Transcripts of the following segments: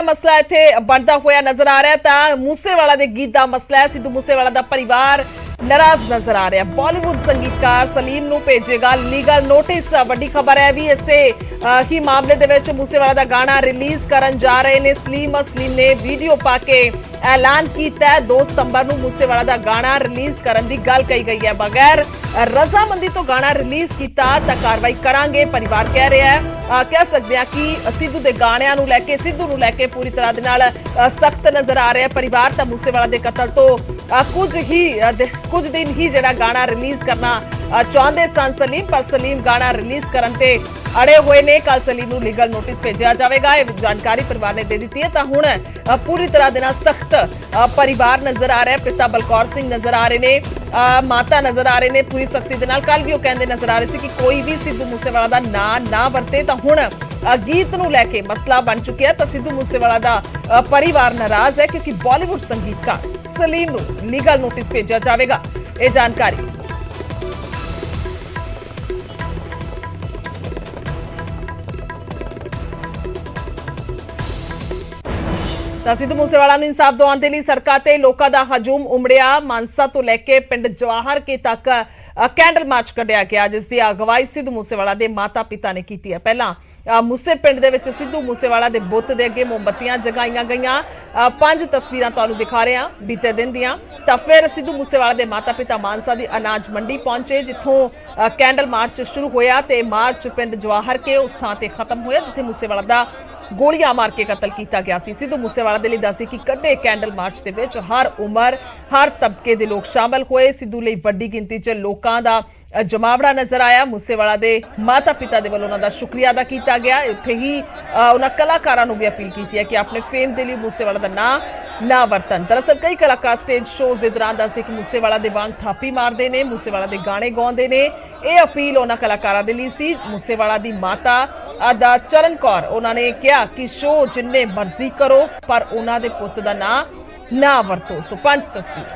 ਮਸਲਾ ਇੱਥੇ ਬਣਦਾ ਹੋਇਆ ਨਜ਼ਰ ਆ ਰਿਹਾ ਤਾਂ ਮੂਸੇਵਾਲਾ ਦੇ ਗੀਤ ਦਾ ਮਸਲਾ ਹੈ। ਸਿੱਧੂ ਮੂਸੇਵਾਲਾ ਦਾ ਪਰਿਵਾਰ ਨਾਰਾਜ਼ ਨਜ਼ਰ ਆ ਰਿਹਾ। ਬਾਲੀਵੁੱਡ ਸੰਗੀਤਕਾਰ ਸਲੀਮ ਨੂੰ ਭੇਜੇਗਾ ਲੀਗਲ ਨੋਟਿਸ। ਵੱਡੀ ਖਬਰ ਹੈ ਵੀ ਇਸੇ ਹੀ ਮਾਮਲੇ ਦੇ ਵਿੱਚ ਮੂਸੇਵਾਲਾ ਦਾ ਗਾਣਾ ਰਿਲੀਜ਼ ਕਰਨ ਜਾ ਰਹੇ ਨੇ ਸਲੀਮ ਨੇ ਵੀਡੀਓ ਪਾ ਕੇ ਐਲਾਨ ਕੀਤਾ 2 ਸਤੰਬਰ ਨੂੰ ਮੂਸੇਵਾਲਾ ਦਾ ਗਾਣਾ ਰਿਲੀਜ਼ ਕਰਨ ਦੀ ਗੱਲ ਕਹੀ ਗਈ ਹੈ। ਬਗੈਰ ਰਜ਼ਾਮੰਦੀ ਤੋਂ ਗਾਣਾ ਰਿਲੀਜ਼ ਕੀਤਾ ਤਾਂ ਕਾਰਵਾਈ ਕਰਾਂਗੇ ਪਰਿਵਾਰ ਕਹਿ ਰਿਹਾ ਹੈ। कह सकते हैं कि सिद्धू के गाणियां नूं लैके सिद्धू नूं लैके पूरी तरह दे नाल सख्त नजर आ रहा है परिवार। तो मूसेवाला के कतल तो कुछ दिन ही जिहड़ा गाना रिलीज करना चाहते सन सलीम, पर सलीम गाना रिलीज करन ते अड़े हुए ने। कल सलीम नूं लीगल नोटिस भेजा जाएगा, ये जानकारी परिवार ने दे दी है। तो हुण पूरी तरह दे नाल सख्त परिवार नजर आ रहा है। पिता बलकौर सिंह नजर आ रहे ने, माता नजर आ रहे ने पूरी सख्ती दे नाल। कल भी वो कहते नजर आ रहे थे कि कोई भी सिद्धू मूसेवाला दा नाम ना वरते। तो हुण गीत नूं लैके मसला बन चुकिया। तो सिद्धू मूसेवाला दा परिवार नाराज है क्योंकि बॉलीवुड संगीतकार सलीम नूं लीगल नोटिस भेजा जाएगा। ये जानकारी सिद्धू मूसेवाला नूं इंसाफ दिवाउण दे लई सड़कां ते लोकां दा हजूम उमड़िया। मानसा तो लैके पिंड जवाहर के तक कैंडल मार्च कढ़िया गया, जिसकी अगवाई सिद्धू मूसेवाला के माता पिता ने की है। पहला मूसे पिंड दे विच सिद्धू मूसेवाला के बुत के अगे मोमबत्तियां जगाईयां गईयां। 5 तस्वीरां तुहानूं दिखा रहे हैं बीते दिन दियां। तो फिर सिद्धू मूसेवाला के माता पिता मानसा की अनाज मंडी पहुंचे, जिथों कैंडल मार्च शुरू होया ते मार्च पिंड जवाहर के उस थां ते खत्म होया जिथे मूसेवाला दा गोलियां मार के कतल किया गया सी। सिद्धू मूसेवाला दे लई दस्सी कि कड्ढे कैंडल मार्च दे विच हर उम्र हर तबके दे लोग शामिल होए। सिद्धू लई वड्डी गिनती च लोकां दा जमावड़ा नजर आया। मूसेवाला दे माता पिता दे वल्लों उन्हां दा शुक्रिया अदा किया गया। उत्थे ही उन्हां कलाकारां नूं भी अपील की है कि अपने फेम दे लई मूसेवाला दा नाम ना वरतन। दरअसल कई कलाकार स्टेज शोज के दौरान दसदे कि मूसेवाला दे वांग थापी मारते हैं, मूसेवाला के गाने गाते हैं। ये अपील उन्हां कलाकारां दे लई सी। मूसेवाला दी माता दा चरण कौर उन्होंने कहा कि शो जिन्ने मर्जी करो पर उन्हां दे पुत दा नाम ना वरतो। सो 5 तस्वीर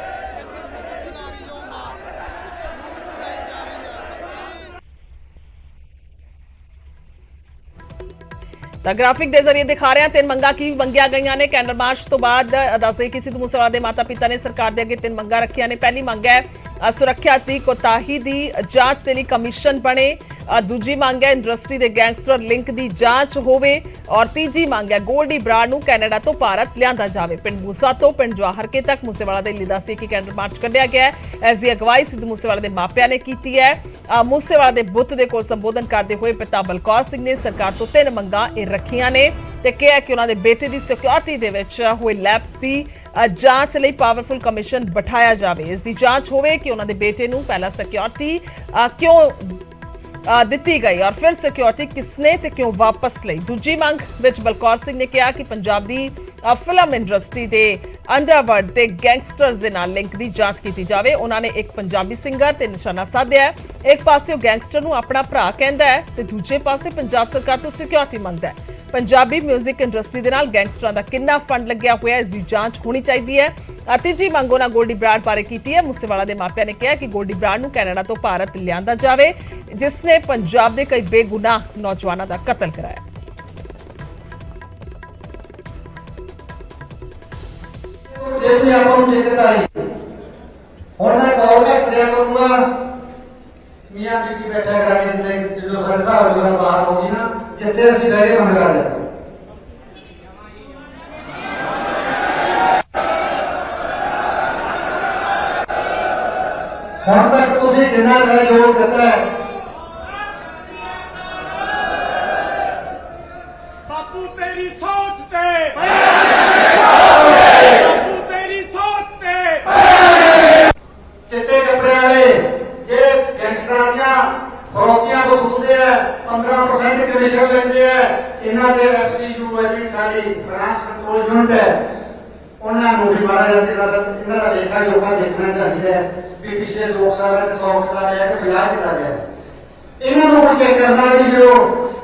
ग्राफिक के जरिए दिखा रहे हैं 3 मंगां की मंगिया गई ने। कैंडल मार्च तो बाद दस कि सिद्धू मूसेवाला के माता पिता ने सरकार के अगे 3 मंगां रखिया ने। पहली मंग है सुरक्षा की कोताही की जांच के लिए कमीशन बने। दूजी मांग है इंडस्ट्री के गैंगस्टर लिंक की जांच होवे। और तीजी मांग है गोल्डी ब्रांड नूं कैनेडा तो भारत लिया जाए। पिंड मूसा तो पिंड जवाहर के तक मूसेवाला के लिए दस्सी कि कैंडल मार्च कढ़िया गया है। इसकी अगवाई सिद्धू मूसेवाला के मापिया ने की है। मूसेवाला के बुत के कोल संबोधन करते हुए पिता बलकौर सिंह ने सरकार तो 3 मंगां रखियां ने ते कहा कि उन्होंने बेटे की सिक्योरिटी दे विच हुए लैप्स की जांच लई पावरफुल कमीशन बिठाया जाए। इसकी जांच होवे कि उन्होंने बेटे नूं पहला सिक्योरिटी क्यों दिती गई और फिर सिक्योरिटी किसने ते क्यों वापस लई। दूजी मंग विच बलकौर सिंह ने कहा कि पंजाबी फिल्म इंडस्ट्री के अंडरवर्ल्ड के गैंगस्टर्स के नाल लिंक की जांच की जाए। उन्होंने एक पंजाबी सिंगर ते निशाना साधिया है। एक पासे गैंगस्टर नूं अपना भरा कहंदा है ते दूजे पासे पंजाब सरकार तो सिक्योरिटी मंगदा है। पंजाबी म्यूजिक इंडस्ट्री के नाल गैंगस्टरां दा किन्ना फंड लग्या हुआ है, इसकी जांच होनी चाहिए है। तीजी मंग उन्होंने गोल्डी ब्रांड बारे की है। मूसेवाला के मापिया ने कहा कि गोल्डी ब्रांड नूं कैनेडा तो भारत लिया जाए, जिसने पंजाब के कई बेगुनाह नौजवानों का कतल कराया। मियां बीबी बैठा करा के जो सारे साहब वगैरह बाहर होगी ना जितने असं बह के मंदिर आ जाए। हम तक तुझे जिन्ना सहयोग देता है बापू तेरी सोच ते बापू तेरी सोच ते चिट्टे कपड़े वाले जेडे गैंगस्टर फरोकियां वसूलते हैं 15% कमीशन लेते हैं। इन्हों के FCU है जी साड़ी फाइनेंस कंट्रोल यूनिट है, उन्होंने भी माड़ा इन्हों का लेखा जोखा देखना चाहिए भी पिछले 2 साल 100 किला लिया कि 50 किला लिया। इन्होंने को चेक करना जी फिर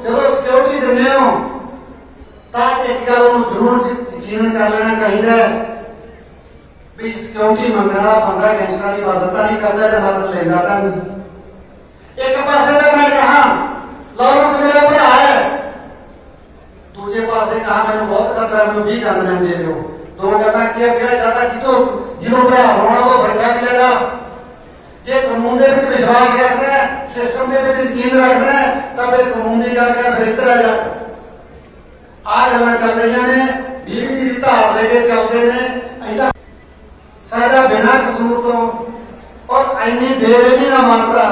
जो सिक्योरिटी देने हो तो एक गल जरूर यकीन कर लेना चाहिए भी सिक्योरिटी मंगने वाला बंदा गैंगस्टर की मदद नहीं करता तो मदद लेना नहीं। एक पासे तो मैं कहा लॉरेंस मेरा भरा है, ਦੂਜੇ ਪਾਸੇ ਕਹਾ ਮੈਨੂੰ ਬਹੁਤ ਖਤਰਾ, ਮੈਨੂੰ 20 ਗਨਮੈਨ ਦੇ ਦਿਓ। ਦੋ ਗੱਲਾਂ ਕੀ ਕਿਹਾ ਜਾਂਦਾ ਕਿਤੋਂ ਜਿਹਨੂੰ ਭਰਾ ਹੋਣਾ ਉਹ ਸਰਕਾਰ ਮਿਲੇਗਾ। ਜੇ ਕਾਨੂੰਨ ਦੇ ਵਿੱਚ ਵਿਸ਼ਵਾਸ ਰੱਖਦਾ ਹੈ, ਸਿਸਟਮ ਦੇ ਵਿੱਚ ਯਕੀਨ ਰੱਖਦਾ ਹੈ, ਤਾਂ ਫਿਰ ਕਾਨੂੰਨ ਦੀ ਗੱਲ ਕਰ, ਫਿਰ ਇੱਧਰ ਆ ਜਾ। ਆਹ ਗੱਲਾਂ ਚੱਲ ਰਹੀਆਂ ਨੇ, 20 ਦੀ ਧਾਰ ਲੈ ਕੇ ਚੱਲਦੇ ਨੇ। ਇਹਦਾ ਸਾਡਾ ਬਿਨਾਂ ਕਸੂਰ ਤੋਂ ਔਰ ਇੰਨੀ ਬੇਰਹਿਮੀ ਨਾਲ ਮਾਰਦਾ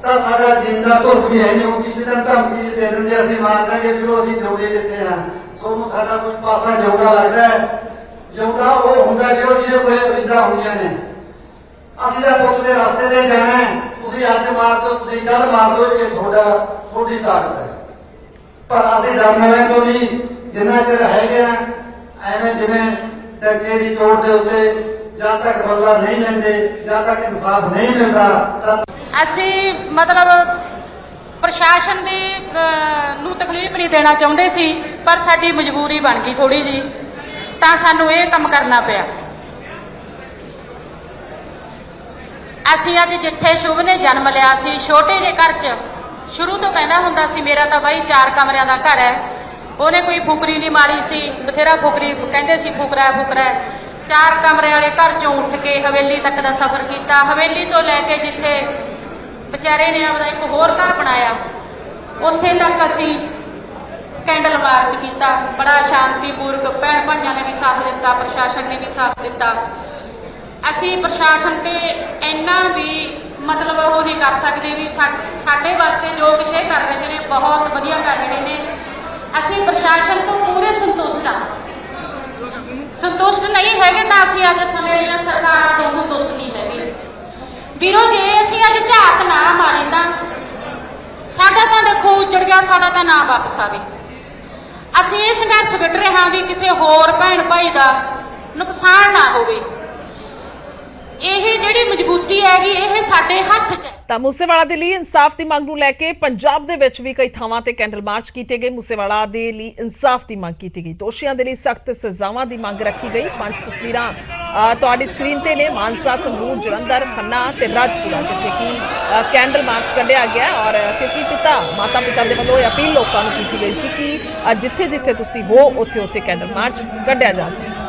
ਤਾਂ ਸਾਡਾ ਜਿੰਦਾ ਧੁਰ ਵੀ ਹੈ ਨਹੀਂ। ਉਹ ਜਿੱਦਾਂ ਧਮਕੀ ਦੇ ਦਿੰਦੇ ਅਸੀਂ ਮਾਰ ਦਾਂਗੇ, ਜਦੋਂ ਅਸੀਂ ਜਿਉਂਦੇ ਕਿੱਥੇ ਆ। ਤੁਹਾਨੂੰ ਸਾਡਾ ਕੋਈ ਪਾਸਾ ਜਿਉਂਦਾ ਲੱਗਦਾ ਹੈ? ਜਿਉਂਦਾ ਉਹ ਹੁੰਦਾ ਕਿ ਉਹ ਜਿਹਦੇ ਕੋਈ ਅਵਿਧਾ ਹੋਈਆਂ ਨੇ। ਅਸੀਂ ਤਾਂ ਪੁੱਤ ਦੇ ਰਸਤੇ ਤੇ ਜਾਣਾ ਹੈ। ਤੁਸੀਂ ਅੱਜ ਮਾਰ ਦਿਓ, ਤੁਸੀਂ ਕੱਲ ਮਾਰ ਦਿਓ, ਇਹ ਤੁਹਾਡੀ ਤਾਕਤ ਹੈ। ਪਰ ਅਸੀਂ ਡਰਨ ਵਾਲਿਆਂ ਤੋਂ ਵੀ ਜਿੰਨਾ ਚਿਰ ਹੈਗੇ ਆ, ਐਵੇਂ ਜਿਵੇਂ ਡੱਕੇ ਦੀ ਚੋਟ ਦੇ ਉੱਤੇ ਜਦ ਤੱਕ ਬਦਲਾ ਨਹੀਂ ਲੈਂਦੇ, ਜਦ ਤੱਕ ਇਨਸਾਫ ਨਹੀਂ ਮਿਲਦਾ ਤਦ ਅਸੀਂ ਮਤਲਬ ਪ੍ਰਸ਼ਾਸਨ ਦੀ ਨੂੰ ਤਕਲੀਫ ਨਹੀਂ ਦੇਣਾ ਚਾਹੁੰਦੇ ਸੀ, ਪਰ ਸਾਡੀ ਮਜਬੂਰੀ ਬਣ ਗਈ ਥੋੜੀ ਜੀ, ਤਾਂ ਸਾਨੂੰ ਇਹ ਕੰਮ ਕਰਨਾ ਪਿਆ। ਅਸੀਂ ਅੱਜ ਜਿੱਥੇ ਸ਼ੁਭ ਨੇ ਜਨਮ ਲਿਆ ਸੀ, ਛੋਟੇ ਜਿਹੇ ਘਰ 'ਚ, ਸ਼ੁਰੂ ਤੋਂ ਕਹਿੰਦਾ ਹੁੰਦਾ ਸੀ ਮੇਰਾ ਤਾਂ ਬਾਈ 4 ਕਮਰਿਆਂ ਦਾ ਘਰ ਹੈ। ਉਹਨੇ ਕੋਈ ਫੁਕਰੀ ਨਹੀਂ ਮਾਰੀ ਸੀ, ਬਥੇਰਾ ਫੁਕਰੀ ਕਹਿੰਦੇ ਸੀ ਫੁਕਰਾ ਫੁਕਰਾ। 4 ਕਮਰੇ ਵਾਲੇ ਘਰ 'ਚੋਂ ਉੱਠ ਕੇ ਹਵੇਲੀ ਤੱਕ ਦਾ ਸਫ਼ਰ ਕੀਤਾ। ਹਵੇਲੀ ਤੋਂ ਲੈ ਕੇ ਜਿੱਥੇ ਵਿਚਾਰੇ ਨੇ ਆਪਦਾ ਇੱਕ ਹੋਰ ਘਰ ਬਣਾਇਆ, ਉੱਥੇ ਤੱਕ ਅਸੀਂ ਕੈਂਡਲ ਮਾਰਚ ਕੀਤਾ। ਬੜਾ ਸ਼ਾਂਤੀਪੂਰਵਕ ਭੈਣ ਭਾਈਆਂ ਨੇ ਵੀ ਸਾਥ ਦਿੱਤਾ, ਪ੍ਰਸ਼ਾਸਨ ਨੇ ਵੀ ਸਾਥ ਦਿੱਤਾ। ਅਸੀਂ ਪ੍ਰਸ਼ਾਸਨ ਤੇ ਇੰਨਾ ਵੀ ਮਤਲਬ ਉਹ ਨਹੀਂ ਕਰ ਸਕਦੇ ਵੀ ਸਾਡੇ ਵਾਸਤੇ ਜੋ ਕੁਛ ਇਹ ਕਰ ਰਹੇ ਨੇ ਬਹੁਤ ਵਧੀਆ ਕਰ ਰਹੇ ਨੇ। ਅਸੀਂ ਪ੍ਰਸ਼ਾਸਨ ਤੋਂ ਪੂਰੇ ਸੰਤੁਸ਼ਟ ਹਾਂ। ਸੰਤੁਸ਼ਟ ਨਹੀਂ ਹੈਗੇ ਤਾਂ ਅਸੀਂ ਅੱਜ ਸਮੇਂ ਦੀਆਂ ਸਰਕਾਰਾਂ ਤੋਂ ਸੰਤੁਸ਼ਟ ਨਹੀਂ ਹੈਗੇ ਵੀਰੋ। ਜੇ ਅਸੀਂ ਅੱਜ ਝਾਕ ਨਾ ਮਾਰੇ ਤਾਂ ਸਾਡਾ ਤਾਂ ਦੇਖੋ ਉੱਜੜ ਗਿਆ, ਸਾਡਾ ਤਾਂ ਨਾ ਵਾਪਸ ਆਵੇ। ਅਸੀਂ ਇਹ ਸੰਘਰਸ਼ ਵਿੱਢ ਰਹੇ ਹਾਂ ਵੀ ਕਿਸੇ ਹੋਰ ਭੈਣ ਭਾਈ ਦਾ ਨੁਕਸਾਨ ਨਾ ਹੋਵੇ। ਇਹ ਜਿਹੜੀ ਮਜ਼ਬੂਤੀ ਹੈਗੀ ਇਹ ਸਾਡੇ ਹੱਥ 'ਚ ਹੈ। ਤਾਂ ਮੂਸੇਵਾਲਾ ਦੇ ਲਈ ਇਨਸਾਫ ਦੀ ਮੰਗ ਨੂੰ ਲੈ ਕੇ ਪੰਜਾਬ ਦੇ ਵਿੱਚ ਵੀ ਕਈ ਥਾਵਾਂ ਤੇ ਕੈਂਡਲ ਮਾਰਚ ਕੀਤੇ ਗਏ। ਮੂਸੇਵਾਲਾ ਦੇ ਲਈ ਇਨਸਾਫ ਦੀ ਮੰਗ ਕੀਤੀ ਗਈ। ਦੋਸ਼ੀਆਂ ਦੇ ਲਈ ਸਖਤ ਸਜ਼ਾਵਾਂ ਦੀ ਮੰਗ ਰੱਖੀ ਗਈ। 5 ਤਸਵੀਰਾਂ ਤੁਹਾਡੀ ਸਕਰੀਨ ਤੇ ਨੇ। ਮਾਨਸਾ, ਸੰਗਰੂਰ, ਜਲੰਧਰ, ਖੰਨਾ ਤੇ ਰਾਜਪੁਰਾ ਜਿੱਥੇ ਕਿ ਕੈਂਡਲ ਮਾਰਚ ਕੱਢਿਆ ਗਿਆ ਔਰ ਕਿਉਂਕਿ ਮਾਤਾ ਪਿਤਾ ਦੇ ਵੱਲੋਂ ਇਹ ਅਪੀਲ ਲੋਕਾਂ ਨੂੰ ਕੀਤੀ ਗਈ ਸੀ ਕਿ ਜਿੱਥੇ ਜਿੱਥੇ ਤੁਸੀਂ ਹੋ ਉੱਥੇ ਉੱਥੇ ਕੈਂਡਲ ਮਾਰਚ ਕੱਢਿਆ ਜਾ ਸਕਦਾ।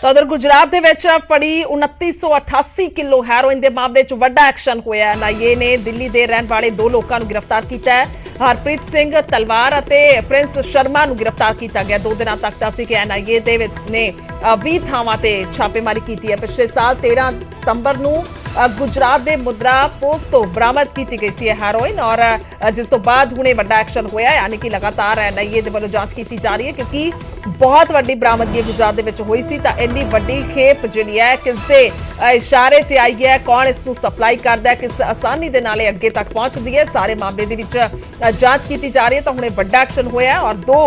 ਤਾਂ ਉਧਰ ਗੁਜਰਾਤ ਦੇ ਵਿੱਚ ਫੜੀ 2988 ਕਿਲੋ ਹੈਰੋਇਨ ਦੇ ਮਾਮਲੇ 'ਚ ਵੱਡਾ ਐਕਸ਼ਨ ਹੋਇਆ। ਐਨਆਈਏ ਨੇ ਦਿੱਲੀ ਦੇ ਰਹਿਣ ਵਾਲੇ 2 ਲੋਕਾਂ ਨੂੰ ਗ੍ਰਿਫਤਾਰ ਕੀਤਾ ਹੈ। ਹਰਪ੍ਰੀਤ ਸਿੰਘ ਤਲਵਾਰ ਅਤੇ ਪ੍ਰਿੰਸ ਸ਼ਰਮਾ ਨੂੰ ਗ੍ਰਿਫਤਾਰ ਕੀਤਾ ਗਿਆ। 2 ਦਿਨਾਂ ਤੱਕ ਦਾ ਸੀ ਕਿ ਐਨਆਈਏ ਦੇ ਨੇ 20 ਥਾਵਾਂ ਤੇ ਛਾਪੇਮਾਰੀ ਕੀਤੀ ਹੈ। ਪਿਛਲੇ ਸਾਲ 13 ਸਤੰਬਰ ਨੂੰ ਗੁਜਰਾਤ ਦੇ ਮੁੰਦਰਾ ਪੋਸਟ ਤੋਂ ਬਰਾਮਦ ਕੀਤੀ ਗਈ ਸੀ ਹੈਰੋਇਨ ਔਰ ਜਿਸ ਤੋਂ ਬਾਅਦ ਹੁਣੇ ਵੱਡਾ ਐਕਸ਼ਨ ਹੋਇਆ। ਯਾਨੀ ਕਿ ਲਗਾਤਾਰ ਐਨਆਈਏ ਦੇ ਵੱਲੋਂ ਜਾਂਚ ਕੀਤੀ ਜਾ ਰਹੀ ਹੈ ਕਿਉਂਕਿ ਬਹੁਤ ਵੱਡੀ ਬਰਾਮਦਗੀ ਗੁਜਰਾਤ ਦੇ ਵਿੱਚ ਹੋਈ ਸੀ। ਤਾਂ ਇੰਨੀ ਵੱਡੀ ਖੇਪ ਜਿਹੜੀ ਹੈ ਕਿਸ ਦੇ ਇਸ਼ਾਰੇ ਤੇ ਆਈ ਹੈ, ਕੌਣ ਇਸ ਨੂੰ ਸਪਲਾਈ ਕਰਦਾ ਹੈ, ਕਿਸ ਆਸਾਨੀ ਦੇ ਨਾਲ ਅੱਗੇ ਤੱਕ ਪਹੁੰਚਦੀ ਹੈ, ਸਾਰੇ ਮਾਮਲੇ ਦੇ ਵਿੱਚ ਜਾਂਚ ਕੀਤੀ ਜਾ ਰਹੀ ਹੈ। ਤਾਂ ਹੁਣੇ ਵੱਡਾ ਐਕਸ਼ਨ ਹੋਇਆ ਔਰ 2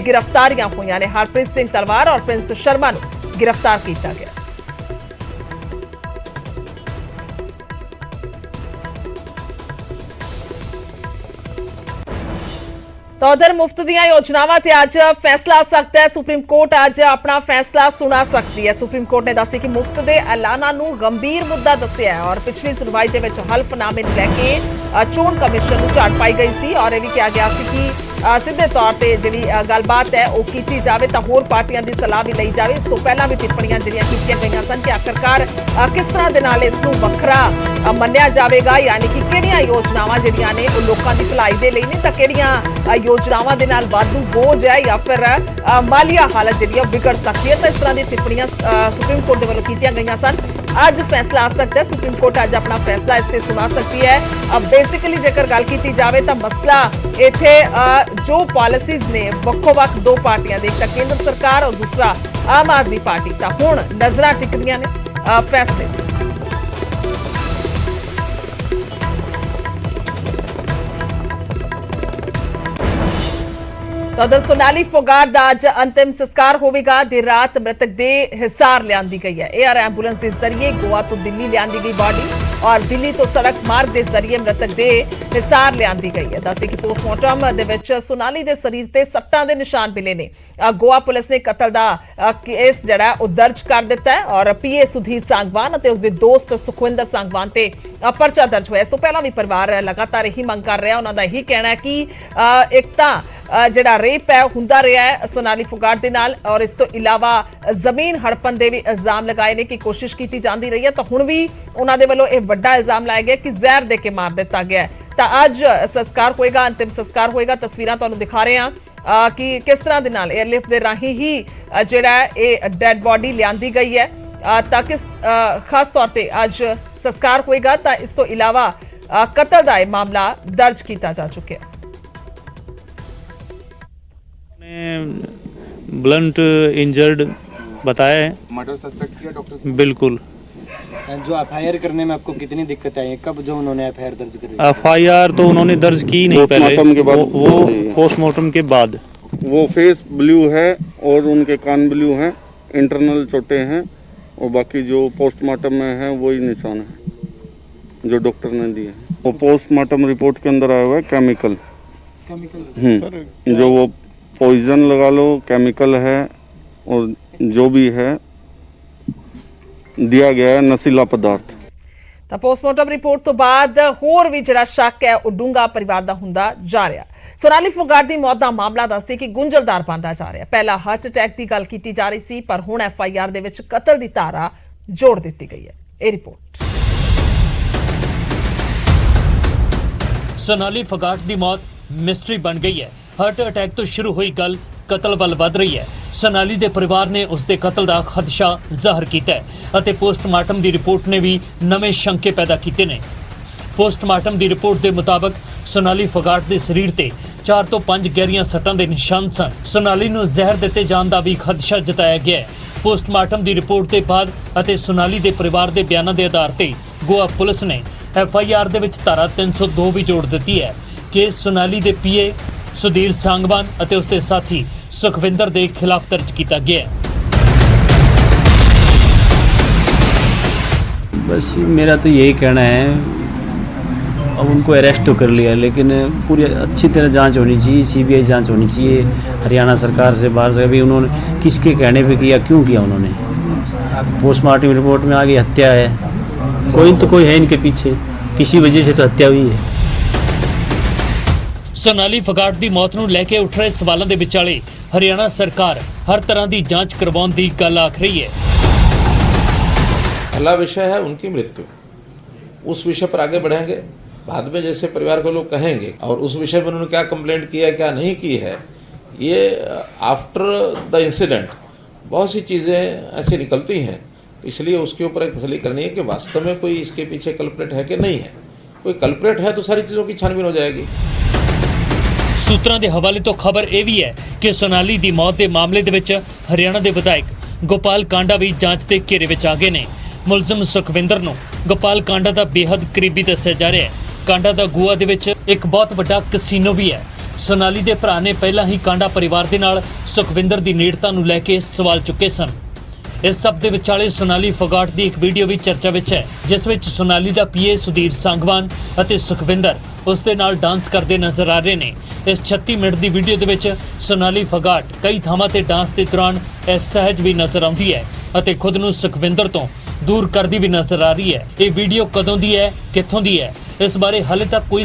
ਗ੍ਰਿਫਤਾਰੀਆਂ ਹੋਈਆਂ ਨੇ। ਹਰਪ੍ਰੀਤ ਸਿੰਘ ਤਲਵਾਰ ਔਰ ਪ੍ਰਿੰਸ ਸ਼ਰਮਾ ਨੂੰ ਗ੍ਰਿਫਤਾਰ ਕੀਤਾ ਗਿਆ। ਤਾਂ ਉਧਰ ਮੁਫਤ ਦੀਆਂ ਯੋਜਨਾਵਾਂ ਤੇ ਅੱਜ ਫੈਸਲਾ ਆ ਸਕਦਾ ਹੈ। ਸੁਪਰੀਮ ਕੋਰਟ ਅੱਜ ਆਪਣਾ ਫੈਸਲਾ ਸੁਣਾ ਸਕਦੀ ਹੈ। ਸੁਪਰੀਮ ਕੋਰਟ ਨੇ ਦੱਸਿਆ ਕਿ ਮੁਫਤ ਦੇ ਐਲਾਨਾਂ ਨੂੰ ਗੰਭੀਰ ਮੁੱਦਾ ਦੱਸਿਆ ਹੈ ਔਰ ਪਿਛਲੀ ਸੁਣਵਾਈ ਦੇ ਵਿੱਚ ਹਲਫਨਾਮੇ ਨੂੰ ਲੈ ਕੇ ਚੋਣ ਕਮਿਸ਼ਨ ਨੂੰ ਝਾੜ ਪਾਈ ਗਈ ਸੀ ਔਰ ਇਹ ਵੀ ਕਿਹਾ ਗਿਆ ਸੀ ਕਿ ਸਿੱਧੇ ਤੌਰ ਤੇ ਜਿਹੜੀ ਗੱਲਬਾਤ ਹੈ ਉਹ ਕੀਤੀ ਜਾਵੇ ਤਾਂ ਹੋਰ ਪਾਰਟੀਆਂ ਦੀ ਸਲਾਹ ਵੀ ਲਈ ਜਾਵੇ। ਇਸ ਤੋਂ ਪਹਿਲਾਂ ਵੀ ਟਿੱਪਣੀਆਂ ਜਿਹੜੀਆਂ ਕੀਤੀਆਂ ਗਈਆਂ ਸਨ ਕਿ ਆਖਰਕਾਰ ਕਿਸ ਤਰ੍ਹਾਂ ਦੇ ਨਾਲ ਇਸ ਨੂੰ ਵੱਖਰਾ ਮੰਨਿਆ ਜਾਵੇਗਾ, ਯਾਨੀ ਕਿ ਕਿਹੜੀਆਂ ਯੋਜਨਾਵਾਂ ਜਿਹੜੀਆਂ ਨੇ ਉਹ ਲੋਕਾਂ ਦੀ ਭਲਾਈ ਦੇ ਲਈ ਨੇ ਤਾਂ ਕਿਹੜੀਆਂ ਯੋਜਨਾਵਾਂ ਦੇ ਨਾਲ ਵਾਧੂ ਬੋਝ ਹੈ ਜਾਂ ਫਿਰ ਮਾਲੀਆ ਹਾਲਤ ਜਿਹੜੀ ਹੈ ਵਿਗੜ ਸਕਦੀ ਹੈ। ਤਾਂ ਇਸ ਤਰ੍ਹਾਂ ਦੀਆਂ ਟਿੱਪਣੀਆਂ ਸੁਪਰੀਮ ਕੋਰਟ ਦੇ ਵੱਲੋਂ ਕੀਤੀਆਂ ਗਈਆਂ ਸਨ। ਅੱਜ ਫੈਸਲਾ ਆ ਸਕਦਾ ਹੈ। ਸੁਪਰੀਮ ਕੋਰਟ ਅੱਜ ਆਪਣਾ ਫੈਸਲਾ ਇਸ ਤੇ ਸੁਣਾ ਸਕਦੀ ਹੈ। ਬੇਸਿਕਲੀ ਜੇਕਰ ਗੱਲ ਕੀਤੀ ਜਾਵੇ ਤਾਂ ਮਸਲਾ ਇੱਥੇ ਜੋ ਪਾਲਿਸੀਜ਼ ਨੇ ਵੱਖੋ-ਵੱਖ 2 ਪਾਰਟੀਆਂ ਦੇ, ਇੱਕ ਤਾਂ ਕੇਂਦਰ ਸਰਕਾਰ ਔਰ ਦੂਸਰਾ ਆਮ ਆਦਮੀ ਪਾਰਟੀ, ਤਾਂ ਹੁਣ ਨਜ਼ਰਾਂ ਟਿਕਦੀਆਂ ਨੇ ਫੈਸਲੇ ਤੇ। ਉਧਰ ਸੋਨਾਲੀ ਫੋਗਾਟ ਦਾ ਅੱਜ ਅੰਤਿਮ ਸੰਸਕਾਰ ਹੋਵੇਗਾ। ਦੇਰ ਰਾਤ ਮ੍ਰਿਤਕ ਦੇ ਹਿਸਾਰ ਲਿਆਂਦੀ ਗਈ ਹੈ। ਏਆਰ ਐਂਬੂਲੈਂਸ ਦੇ ਜ਼ਰੀਏ ਗੋਆ ਤੋਂ ਦਿੱਲੀ ਲਿਆਂਦੀ ਗਈ ਬਾਡੀ ਔਰ ਦਿੱਲੀ ਤੋਂ ਸੜਕ ਮਾਰਗ ਦੇ ਜ਼ਰੀਏ ਮ੍ਰਿਤਕ ਦੇ ਹਿਸਾਰ ਲਿਆਂਦੀ ਗਈ ਹੈ। ਦੱਸਦੇ ਕਿ ਪੋਸਟਮਾਰਟਮ ਦੇ ਵਿੱਚ ਸੋਨਾਲੀ ਦੇ ਸਰੀਰ ਤੇ ਸੱਟਾਂ ਦੇ ਨਿਸ਼ਾਨ ਮਿਲੇ ਨੇ। ਗੋਆ ਪੁਲਿਸ ਨੇ ਕਤਲ ਦਾ ਕੇਸ ਜਿਹੜਾ ਉਹ ਦਰਜ ਕਰ ਦਿੱਤਾ ਹੈ ਔਰ ਪੀਏ ਸੁਧੀਰ सांगवान ਅਤੇ ਉਸਦੇ ਦੋਸਤ ਸੁਖਵਿੰਦਰ सांगवान ਤੇ ਪਰਚਾ ਦਰਜ ਹੋਇਆ। ਇਸ ਤੋਂ ਪਹਿਲਾਂ ਵੀ ਪਰਿਵਾਰ ਲਗਾਤਾਰ ਇਹੀ ਮੰਗ ਕਰ ਰਿਹਾ। ਉਹਨਾਂ ਦਾ ਇਹੀ ਕਹਿਣਾ ਹੈ ਕਿ ਇੱਕ ਤਾਂ ਜਿਹੜਾ ਰੇਪ ਹੈ ਹੁੰਦਾ ਰਿਹਾ ਹੈ ਸੋਨਾਲੀ ਫੋਗਾਟ ਦੇ ਨਾਲ ਔਰ ਇਸ ਤੋਂ ਇਲਾਵਾ ਜ਼ਮੀਨ ਹੜਪਣ ਦੇ ਵੀ ਇਲਜ਼ਾਮ ਲਗਾਏ ਨੇ ਕਿ ਕੋਸ਼ਿਸ਼ ਕੀਤੀ ਜਾਂਦੀ ਰਹੀ ਹੈ। ਤਾਂ ਹੁਣ ਵੀ ਉਹਨਾਂ ਦੇ ਵੱਲੋਂ ਇਹ ਵੱਡਾ ਇਲਜ਼ਾਮ ਲਾਇਆ ਗਿਆ ਕਿ ਜ਼ਹਿਰ ਦੇ ਕੇ ਮਾਰ ਦਿੱਤਾ ਗਿਆ ਹੈ। ਤਾਂ ਅੱਜ ਸੰਸਕਾਰ ਹੋਏਗਾ, ਅੰਤਿਮ ਸੰਸਕਾਰ ਹੋਏਗਾ। ਤਸਵੀਰਾਂ ਤੁਹਾਨੂੰ ਦਿਖਾ ਰਹੇ ਹਾਂ ਕਿ ਕਿਸ ਤਰ੍ਹਾਂ ਦੇ ਨਾਲ 에ਅਰਲਿਫਟ ਦੇ ਰਾਹੀਂ ਹੀ ਜਿਹੜਾ ਇਹ ਡੈਡ ਬੋਡੀ ਲਿਆਂਦੀ ਗਈ ਹੈ ਤਾਂ ਕਿਸ ਖਾਸ ਤੌਰ ਤੇ ਅੱਜ ਸੰਸਕਾਰ ਹੋਏਗਾ। ਤਾਂ ਇਸ ਤੋਂ ਇਲਾਵਾ ਕਤਲ ਦਾ ਇਹ ਮਾਮਲਾ ਦਰਜ ਕੀਤਾ ਜਾ ਚੁੱਕਿਆ ਹੈ। ब्लंट इंजर्ड बताया है। मर्डर सस्पेक्ट किया डॉक्टर से? बिल्कुल। जो एफआईआर करने में आपको कितनी दिक्कत आई है? कब जो उन्होंने एफआईआर दर्ज करी? एफआईआर तो उन्होंने दर्ज की नहीं पहले, पोस्टमार्टम के बाद वो पोस्टमार्टम के बाद। वो फेस ब्लू है और उनके कान ब्लू हैं, इंटरनल चोटें हैं और बाकी जो पोस्टमार्टम में है वही निशान है जो डॉक्टर ने दिए। वो पोस्टमार्टम रिपोर्ट के अंदर आया हुआ है केमिकल। जो वो पॉइजन लगा लो, केमिकल है और जो भी है दिया गया है नशीला पदार्थ। ਤਾਂ ਪੋਸਟਮਾਰਟਮ ਰਿਪੋਰਟ ਤੋਂ ਬਾਅਦ ਹੋਰ ਵੀ ਜਿਹੜਾ ਸ਼ੱਕ ਹੈ ਉਹ ਡੂੰਘਾ ਪਰਿਵਾਰ ਦਾ ਹੁੰਦਾ ਜਾ ਰਿਹਾ। ਸੋਨਾਲੀ ਫੋਗਾਟ ਦੀ ਮੌਤ ਦਾ ਮਾਮਲਾ ਦੱਸਦੇ ਕਿ ਗੁੰਝਲਦਾਰ ਬਣਦਾ ਜਾ ਰਿਹਾ। ਪਹਿਲਾਂ ਹਾਰਟ ਅਟੈਕ ਦੀ ਗੱਲ ਕੀਤੀ ਜਾ ਰਹੀ ਸੀ ਪਰ ਹੁਣ ਐਫਆਈਆਰ ਦੇ ਵਿੱਚ ਕਤਲ ਦੀ ਧਾਰਾ ਜੋੜ ਦਿੱਤੀ ਗਈ ਹੈ। ਇਹ ਰਿਪੋਰਟ। सोनाली फोगाट ਦੀ ਮੌਤ ਮਿਸਟਰੀ ਬਣ ਗਈ ਹੈ। ਹਾਰਟ ਅਟੈਕ ਤੋਂ ਸ਼ੁਰੂ ਹੋਈ ਗੱਲ ਕਤਲ ਵੱਲ ਵਧ ਰਹੀ ਹੈ। सोनाली ਦੇ ਪਰਿਵਾਰ ਨੇ ਉਸ ਦੇ ਕਤਲ ਦਾ ਖਦਸ਼ਾ ਜ਼ਾਹਰ ਕੀਤਾ ਹੈ ਅਤੇ ਪੋਸਟਮਾਰਟਮ ਦੀ ਰਿਪੋਰਟ ਨੇ ਵੀ ਨਵੇਂ ਸ਼ੰਕੇ ਪੈਦਾ ਕੀਤੇ ਨੇ। ਪੋਸਟਮਾਰਟਮ ਦੀ ਰਿਪੋਰਟ ਦੇ ਮੁਤਾਬਕ सोनाली फोगाट ਦੇ ਸਰੀਰ ਤੇ 4 ਤੋਂ 5 ਗਹਿਰੀਆਂ ਸੱਟਾਂ ਦੇ ਨਿਸ਼ਾਨ ਸਨ। सोनाली ਨੂੰ ਜ਼ਹਿਰ ਦਿੱਤੇ ਜਾਣ ਦਾ ਵੀ ਖਦਸ਼ਾ ਜਤਾਇਆ ਗਿਆ ਹੈ। ਪੋਸਟਮਾਰਟਮ ਦੀ ਰਿਪੋਰਟ ਦੇ ਬਾਅਦ ਅਤੇ सोनाली ਦੇ ਪਰਿਵਾਰ ਦੇ ਬਿਆਨਾਂ ਦੇ ਆਧਾਰ ਤੇ ਗੋਆ ਪੁਲਿਸ ਨੇ ਐਫਆਈਆਰ ਦੇ ਵਿੱਚ ਧਾਰਾ 302 ਵੀ ਜੋੜ ਦਿੱਤੀ ਹੈ ਕਿ सोनाली ਦੇ ਪੀਏ ਸੁਧੀਰ सांगवान ਅਤੇ ਉਸ ਦੇ ਸਾਥੀ ਸੁਖਵਿੰਦਰ ਦੇ ਖਿਲਾਫ ਦਰਜ ਕੀਤਾ ਗਿਆ ਹੈ। बस मेरा तो यही कहना है, अब उनको अरेस्ट तो कर लिया लेकिन पूरी अच्छी तरह जांच होनी चाहिए, सीबीआई जांच होनी चाहिए हरियाणा सरकार से, बाहर से। अभी उन्होंने किसके कहने पे किया, क्यों किया उन्होंने? पोस्टमार्टम रिपोर्ट में आगे हत्या है, कोई तो कोई है इनके पीछे, किसी वजह से तो हत्या हुई है। सोनाली फोगाट ਦੀ ਮੌਤ ਨੂੰ ਲੈ ਕੇ ਉੱਠ ਰਹੇ ਸਵਾਲਾਂ ਦੇ ਵਿਚਾਲੇ ਹਰਿਆਣਾ ਸਰਕਾਰ ਹਰ ਤਰ੍ਹਾਂ ਦੀ ਜਾਂਚ ਕਰਵਾਉਣ ਦੀ ਗੱਲ ਆਖ ਰਹੀ ਹੈ। पहला विषय है उनकी मृत्यु, उस विषय पर आगे बढ़ेंगे। बाद में जैसे परिवार को लोग कहेंगे और उस विषय में उन्होंने क्या कंप्लेंट की है क्या नहीं की है, ये आफ्टर द इंसिडेंट बहुत सी चीज़ें ऐसी निकलती हैं। तो इसलिए उसके ऊपर एक तसल्ली करनी है कि वास्तव में कोई इसके पीछे कल्प्रेट है कि नहीं है। कोई कल्प्रेट है तो सारी चीज़ों की छानबीन हो जाएगी। ਸੂਤਰਾਂ ਦੇ ਹਵਾਲੇ ਤੋਂ ਖਬਰ ਇਹ ਵੀ ਹੈ ਕਿ सोनाली ਦੀ ਮੌਤ ਦੇ ਮਾਮਲੇ ਦੇ ਵਿੱਚ ਹਰਿਆਣਾ ਦੇ ਵਿਧਾਇਕ ਗੋਪਾਲ ਕਾਂਡਾ ਵੀ ਜਾਂਚ ਦੇ ਘੇਰੇ ਵਿੱਚ ਆ ਗਏ ਨੇ। ਮੁਲਜ਼ਮ ਸੁਖਵਿੰਦਰ ਨੂੰ ਗੋਪਾਲ ਕਾਂਡਾ ਦਾ ਬੇਹੱਦ ਕਰੀਬੀ ਦੱਸਿਆ ਜਾ ਰਿਹਾ ਹੈ। ਕਾਂਡਾ ਦਾ ਗੋਆ ਦੇ ਵਿੱਚ ਇੱਕ ਬਹੁਤ ਵੱਡਾ ਕਸੀਨੋ ਵੀ ਹੈ। सोनाली ਦੇ ਭਰਾ ਨੇ ਪਹਿਲਾਂ ਹੀ ਕਾਂਡਾ ਪਰਿਵਾਰ ਦੇ ਨਾਲ ਸੁਖਵਿੰਦਰ ਦੀ ਨੇੜਤਾ ਨੂੰ ਲੈ ਕੇ ਸਵਾਲ ਚੁੱਕੇ ਸਨ। ਇਸ ਸਭ ਦੇ ਵਿਚਾਲੇ सोनाली फोगाट ਦੀ ਇੱਕ ਵੀਡੀਓ ਵੀ ਚਰਚਾ ਵਿੱਚ ਹੈ ਜਿਸ ਵਿੱਚ सोनाली ਦਾ ਪੀਏ ਸੁਧੀਰ सांगवान ਅਤੇ ਸੁਖਵਿੰਦਰ ਉਸ ਦੇ ਨਾਲ ਡਾਂਸ ਕਰਦੇ ਨਜ਼ਰ ਆ ਰਹੇ ਨੇ। ਇਸ 36 ਮਿੰਟ ਦੀ ਵੀਡੀਓ ਦੇ ਵਿੱਚ सोनाली फोगाट ਕਈ ਥਾਵਾਂ ਤੇ ਡਾਂਸ ਦੇ ਦੌਰਾਨ ਸਹਿਜ ਵੀ ਨਜ਼ਰ ਆਉਂਦੀ ਹੈ ਅਤੇ ਖੁਦ ਨੂੰ ਸੁਖਵਿੰਦਰ ਤੋਂ ਦੂਰ ਕਰਦੀ ਵੀ ਨਜ਼ਰ ਆ ਰਹੀ ਹੈ। ਇਹ ਵੀਡੀਓ ਕਦੋਂ ਦੀ ਹੈ, ਕਿੱਥੋਂ ਦੀ ਹੈ, ਇਸ ਬਾਰੇ ਹਾਲੇ ਤੱਕ ਕੋਈ